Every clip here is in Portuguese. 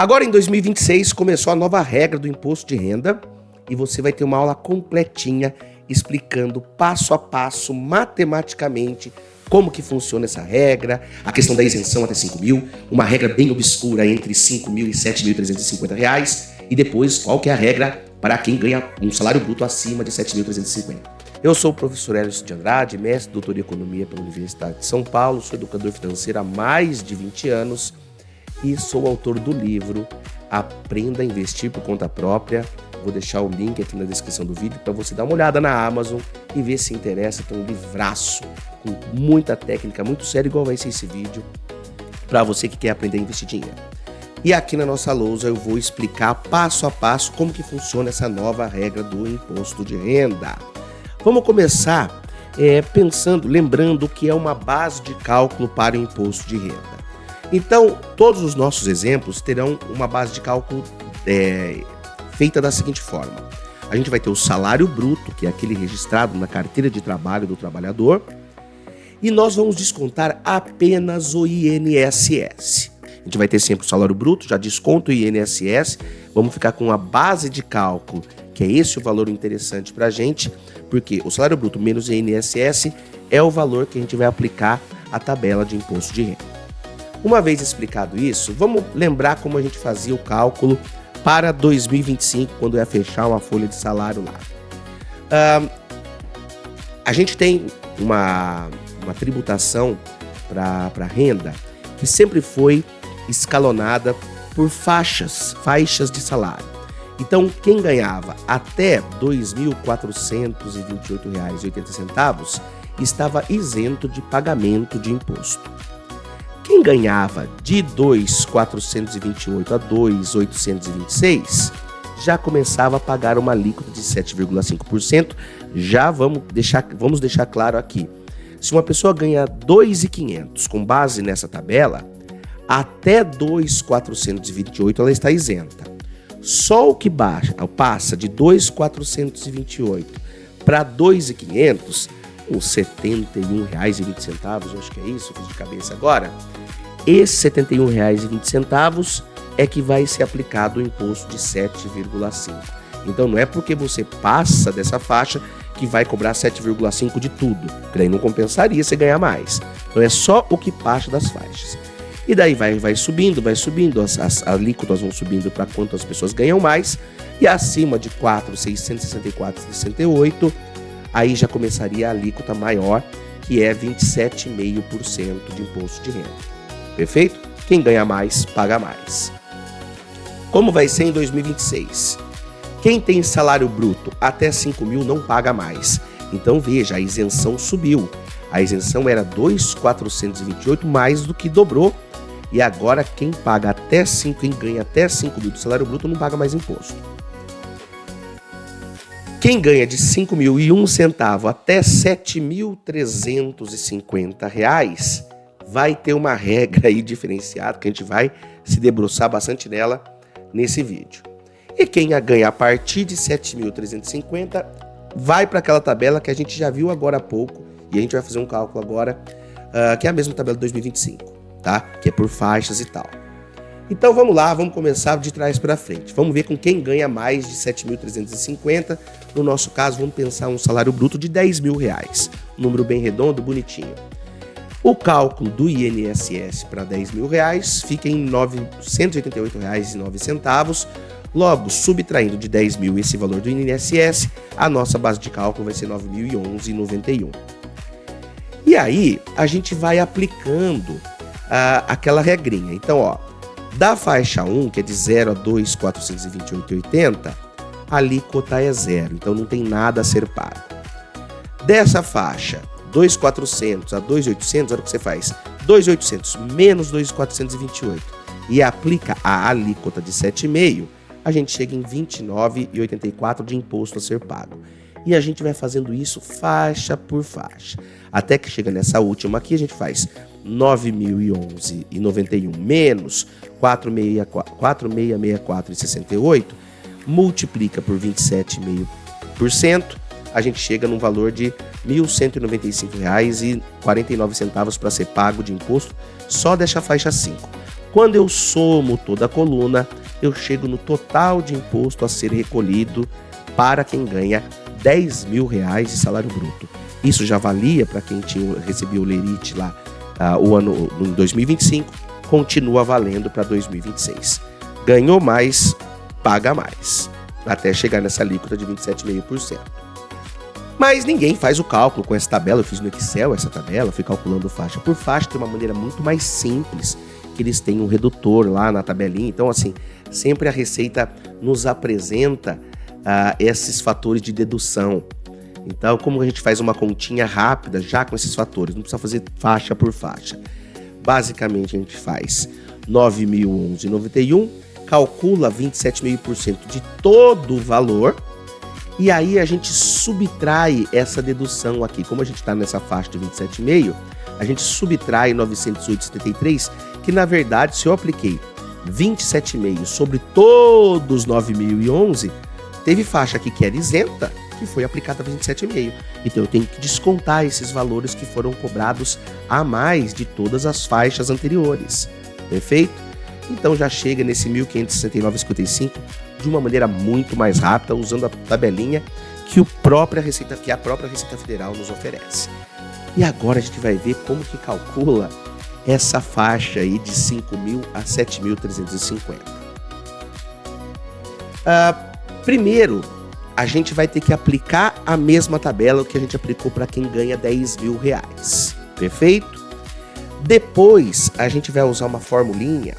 Agora, em 2026, começou a nova regra do imposto de renda e você vai ter uma aula completinha explicando passo a passo, matematicamente, como que funciona essa regra, a questão da isenção até 5 mil, uma regra bem obscura entre 5 mil e 7.350 reais, e depois qual que é a regra para quem ganha um salário bruto acima de 7.350. Eu sou o professor Hélio de Andrade, mestre e doutor em Economia pela Universidade de São Paulo, sou educador financeiro há mais de 20 anos e sou autor do livro Aprenda a Investir por Conta Própria. Vou deixar o link aqui na descrição do vídeo para você dar uma olhada na Amazon e ver se interessa. Tem um livraço com muita técnica, muito sério, igual vai ser esse vídeo, para você que quer aprender a investir dinheiro. E aqui na nossa lousa eu vou explicar passo a passo como que funciona essa nova regra do imposto de renda. Vamos começar lembrando que é uma base de cálculo para o imposto de renda. Então, todos os nossos exemplos terão uma base de cálculo feita da seguinte forma. A gente vai ter o salário bruto, que é aquele registrado na carteira de trabalho do trabalhador, e nós vamos descontar apenas o INSS. A gente vai ter sempre o salário bruto, já desconta o INSS, vamos ficar com a base de cálculo, que é esse o valor interessante para a gente, porque o salário bruto menos o INSS é o valor que a gente vai aplicar à tabela de imposto de renda. Uma vez explicado isso, vamos lembrar como a gente fazia o cálculo para 2025, quando ia fechar uma folha de salário lá. A gente tem uma tributação para renda que sempre foi escalonada por faixas de salário. Então, quem ganhava até R$ 2.428,80 estava isento de pagamento de imposto. Quem ganhava de R$ 2.428 a R$ 2.826 já começava a pagar uma alíquota de 7,5%. Já vamos deixar claro aqui. Se uma pessoa ganha R$ 2.500 com base nessa tabela, até R$ 2.428 ela está isenta. Só o que passa de R$ 2.428 para R$ 2.500, uns R$ 71,20, acho que é isso, fiz de cabeça agora. Esses R$ 71,20 é que vai ser aplicado o imposto de 7,5%. Então não é porque você passa dessa faixa que vai cobrar 7,5% de tudo, porque daí não compensaria você ganhar mais. Então é só o que passa das faixas. E daí vai subindo, as alíquotas vão subindo para quanto as pessoas ganham mais, e acima de 4.664,68, aí já começaria a alíquota maior, que é 27,5% de imposto de renda. Perfeito? Quem ganha mais, paga mais. Como vai ser em 2026? Quem tem salário bruto até 5 mil não paga mais. Então veja, a isenção subiu. A isenção era 2.428, mais do que dobrou. E agora quem ganha até 5 mil de salário bruto não paga mais imposto. Quem ganha de 5.001 até R$ 7.350 vai ter uma regra aí diferenciada, que a gente vai se debruçar bastante nela nesse vídeo. E quem ganha a partir de 7.350 vai para aquela tabela que a gente já viu agora há pouco, e a gente vai fazer um cálculo agora, que é a mesma tabela de 2025, tá? Que é por faixas e tal. Então vamos lá, vamos começar de trás para frente. Vamos ver com quem ganha mais de 7.350. No nosso caso, vamos pensar um salário bruto de R$ 10.000. Um número bem redondo, bonitinho. O cálculo do INSS para R$ 10.000 fica em R$ 988,09. Logo, subtraindo de 10 mil esse valor do INSS, a nossa base de cálculo vai ser R$ 9.011,91. E aí, a gente vai aplicando aquela regrinha. Então, da faixa 1, que é de 0 a 2.428,80, a alíquota é zero, então não tem nada a ser pago. Dessa faixa, 2.400 a 2.800, olha o que você faz, 2.800 menos 2.428 e aplica a alíquota de 7,5%, a gente chega em 29,84 de imposto a ser pago. E a gente vai fazendo isso faixa por faixa. Até que chega nessa última aqui, a gente faz 9.011,91 menos 4.664,68, multiplica por 27,5%, a gente chega num valor de R$ 1.195,49 para ser pago de imposto só dessa faixa 5. Quando eu somo toda a coluna, eu chego no total de imposto a ser recolhido para quem ganha R$10.000 de salário bruto. Isso já valia para quem recebia o lerite lá o ano em 2025, continua valendo para 2026. Ganhou mais, paga mais, até chegar nessa alíquota de 27,5%. Mas ninguém faz o cálculo com essa tabela. Eu fiz no Excel essa tabela, fui calculando faixa por faixa, de uma maneira muito mais simples, que eles têm um redutor lá na tabelinha. Então, assim, sempre a Receita nos apresenta esses fatores de dedução. Então, como a gente faz uma continha rápida já com esses fatores, não precisa fazer faixa por faixa. Basicamente, a gente faz 9.011,91, calcula 27,5% de todo o valor, e aí a gente subtrai essa dedução aqui. Como a gente está nessa faixa de 27,5%, a gente subtrai 908,73, que na verdade, se eu apliquei 27,5% sobre todos os 9.011, teve faixa aqui que era isenta, que foi aplicada 27,5%. Então eu tenho que descontar esses valores que foram cobrados a mais de todas as faixas anteriores. Perfeito? Então já chega nesse 1.569,55 de uma maneira muito mais rápida, usando a tabelinha que a própria Receita Federal nos oferece. E agora a gente vai ver como que calcula essa faixa aí de 5.000 a 7.350. Primeiro, a gente vai ter que aplicar a mesma tabela que a gente aplicou para quem ganha R$10.000. Perfeito? Depois, a gente vai usar uma formulinha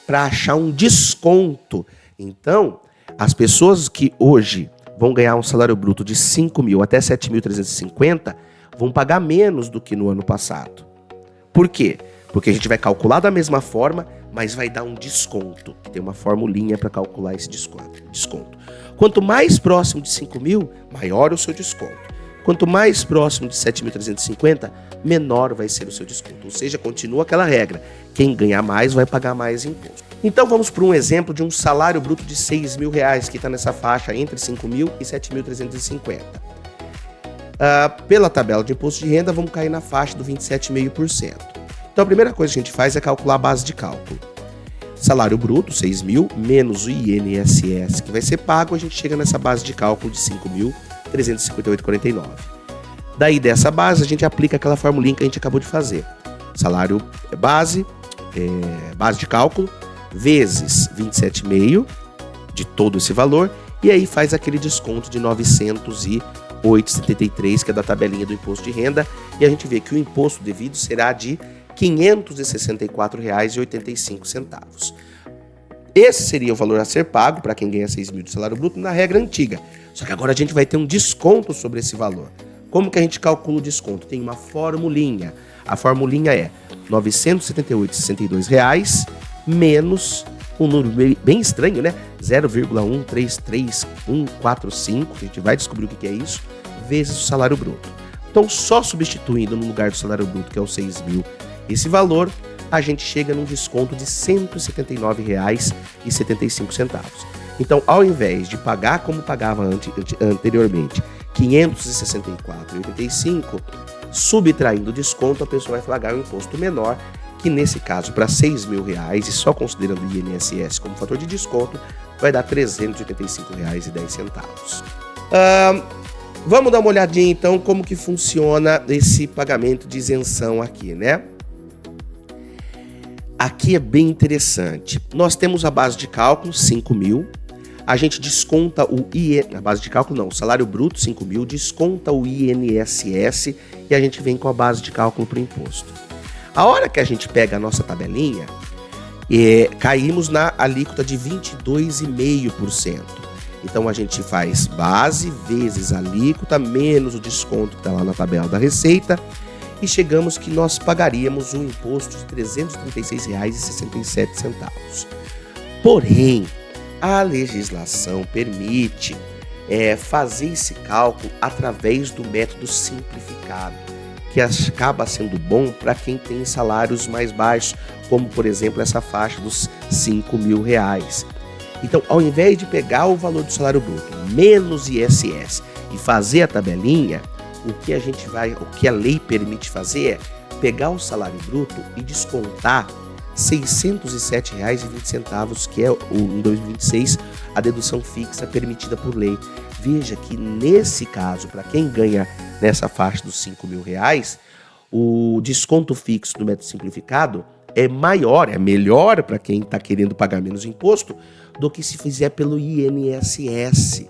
para achar um desconto. Então, as pessoas que hoje vão ganhar um salário bruto de 5.000 até 7.350 vão pagar menos do que no ano passado. Por quê? Porque a gente vai calcular da mesma forma, mas vai dar um desconto. Tem uma formulinha para calcular esse desconto. Quanto mais próximo de 5.000, maior o seu desconto. Quanto mais próximo de 7.350, menor vai ser o seu desconto. Ou seja, continua aquela regra. Quem ganhar mais vai pagar mais imposto. Então vamos para um exemplo de um salário bruto de R$6.000, que está nessa faixa entre 5.000 e 7.350. Pela tabela de imposto de renda, vamos cair na faixa do 27,5%. Então a primeira coisa que a gente faz é calcular a base de cálculo. Salário bruto, 6.000, menos o INSS que vai ser pago, a gente chega nessa base de cálculo de 5.358,49. Daí dessa base a gente aplica aquela formulinha que a gente acabou de fazer. Salário base de cálculo, vezes 27,5% de todo esse valor, e aí faz aquele desconto de 908,73, que é da tabelinha do imposto de renda, e a gente vê que o imposto devido será de R$ 564,85. Esse seria o valor a ser pago para quem ganha 6.000 de salário bruto na regra antiga. Só que agora a gente vai ter um desconto sobre esse valor. Como que a gente calcula o desconto? Tem uma formulinha. A formulinha é R$ 978,62 menos um número bem estranho, né? 0,133145, a gente vai descobrir o que é isso, vezes o salário bruto. Então, só substituindo no lugar do salário bruto, que é o 6.000, esse valor, a gente chega num desconto de R$ 179,75. Então, ao invés de pagar como pagava anteriormente, R$ 564,85, subtraindo o desconto, a pessoa vai pagar um imposto menor, que nesse caso, para R$ 6.000, e só considerando o INSS como fator de desconto, vai dar R$ 385,10. Vamos dar uma olhadinha, então, como que funciona esse pagamento de isenção aqui, né? Aqui é bem interessante. Nós temos a base de cálculo, 5.000. A gente desconta o o salário bruto, 5.000, desconta o INSS e a gente vem com a base de cálculo para o imposto. A hora que a gente pega a nossa tabelinha, caímos na alíquota de 22,5%. Então a gente faz base vezes alíquota menos o desconto que está lá na tabela da Receita e chegamos que nós pagaríamos um imposto de R$ 336,67. Porém, a legislação permite fazer esse cálculo através do método simplificado, que acaba sendo bom para quem tem salários mais baixos, como por exemplo essa faixa dos R$ 5.000. Então, ao invés de pegar o valor do salário bruto menos ISS e fazer a tabelinha, o que a lei permite fazer é pegar o salário bruto e descontar R$ 607,20, que é em 2026 a dedução fixa permitida por lei. Veja que nesse caso, para quem ganha nessa faixa dos R$ 5.000, o desconto fixo do método simplificado é maior, é melhor para quem está querendo pagar menos imposto do que se fizer pelo INSS.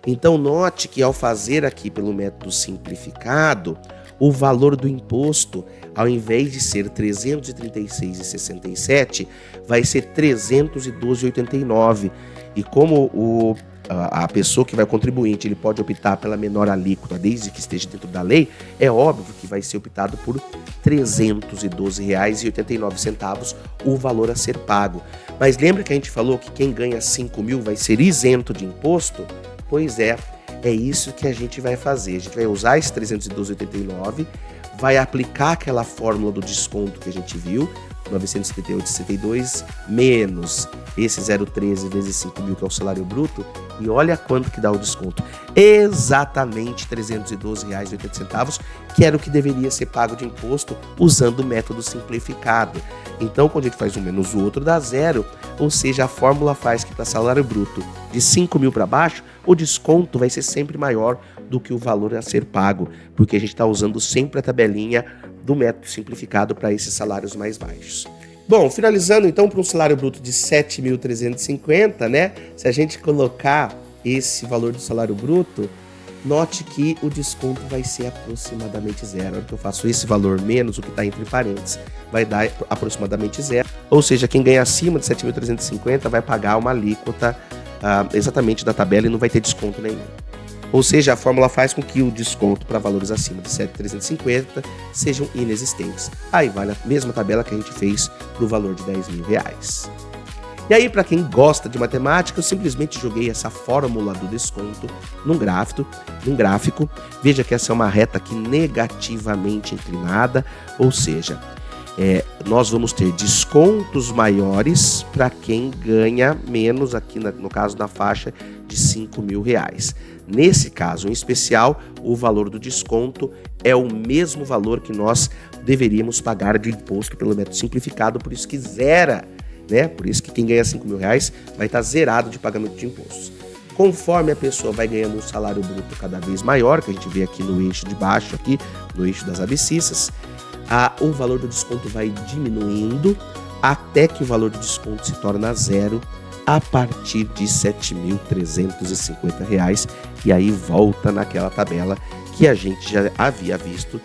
Então note que ao fazer aqui pelo método simplificado, o valor do imposto, ao invés de ser R$ 336,67, vai ser R$ 312,89. E como a pessoa que vai contribuinte, ele pode optar pela menor alíquota, desde que esteja dentro da lei, é óbvio que vai ser optado por R$ 312,89 o valor a ser pago. Mas lembra que a gente falou que quem ganha 5.000 vai ser isento de imposto? Pois é isso que a gente vai fazer. A gente vai usar esse 312,89, vai aplicar aquela fórmula do desconto que a gente viu, 978,62 menos esse 0,13 vezes 5.000, que é o salário bruto, e olha quanto que dá o desconto. Exatamente R$ 312,80, que era o que deveria ser pago de imposto usando o método simplificado. Então, quando a gente faz um menos o outro, dá zero, ou seja, a fórmula faz que para salário bruto de 5.000 para baixo, o desconto vai ser sempre maior do que o valor a ser pago, porque a gente está usando sempre a tabelinha do método simplificado para esses salários mais baixos. Bom, finalizando então para um salário bruto de 7.350, né? Se a gente colocar esse valor do salário bruto, note que o desconto vai ser aproximadamente zero. Na hora que eu faço esse valor menos o que está entre parênteses, vai dar aproximadamente zero. Ou seja, quem ganha acima de 7.350 vai pagar uma alíquota exatamente da tabela e não vai ter desconto nenhum. Ou seja, a fórmula faz com que o desconto para valores acima de 7.350 sejam inexistentes. Aí vale a mesma tabela que a gente fez para o valor de R$10.000. E aí, para quem gosta de matemática, eu simplesmente joguei essa fórmula do desconto num gráfico. Veja que essa é uma reta aqui negativamente inclinada, ou seja, nós vamos ter descontos maiores para quem ganha menos, aqui no caso da faixa de R$5.000. Nesse caso em especial, o valor do desconto é o mesmo valor que nós deveríamos pagar de imposto pelo método simplificado, por isso que zera, né? Por isso que quem ganha R$5.000 vai estar zerado de pagamento de impostos. Conforme a pessoa vai ganhando um salário bruto cada vez maior, que a gente vê aqui no eixo de baixo, aqui no eixo das abscissas, o valor do desconto vai diminuindo até que o valor do desconto se torna zero a partir de R$ 7.350, e aí volta naquela tabela que a gente já havia visto